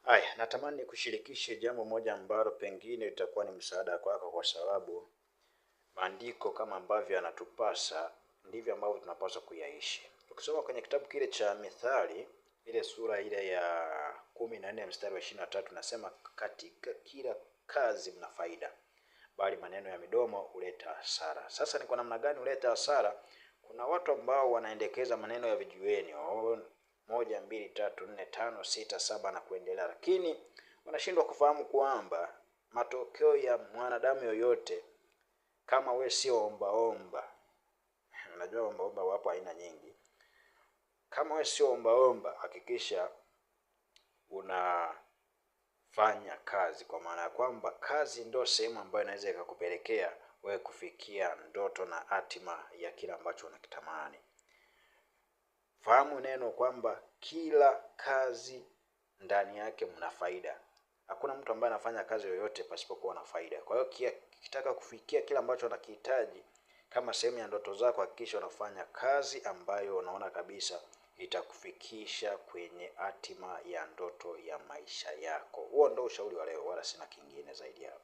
Haya, natamani kushirikishe jambo moja ambalo pengine litakuwa ni msaada kwako, kwa sababu maandiko kama ambavyo yanatupasa ndivyo ambavyo tunapaswa kuyaishi. Ukisoma kwenye kitabu kile cha Mithali, ile sura ile ya 14 mstari wa 23, nasema katika kila kazi mna faida, bali maneno ya midomo huleta hasara. Sasa ni kwa namna gani huleta hasara? Kuna watu ambao wanaendekeza maneno ya vijiweni, 1, 2, 3, 4, 5, 6, 7 na kuendelea, lakini wanashindwa kufahamu kwamba matokeo ya mwanadamu yoyote, kama we sio ombaomba, unajua ombaomba wapo aina nyingi. Kama we sio ombaomba, hakikisha unafanya kazi, kwa maana ya kwamba kazi ndio sehemu ambayo inaweza ikakupelekea wewe kufikia ndoto na hatima ya kila ambacho unakitamani. Fahamu neno kwamba kila kazi ndani yake mna faida. Hakuna mtu ambaye anafanya kazi yoyote pasipokuwa na faida. Kwa hiyo ukitaka kufikia kila ambacho unakihitaji kama sehemu ya ndoto zako, hakikisha unafanya kazi ambayo unaona kabisa itakufikisha kwenye hatima ya ndoto ya maisha yako. Huo ndio ushauri wa leo, wala sina kingine zaidi hapo.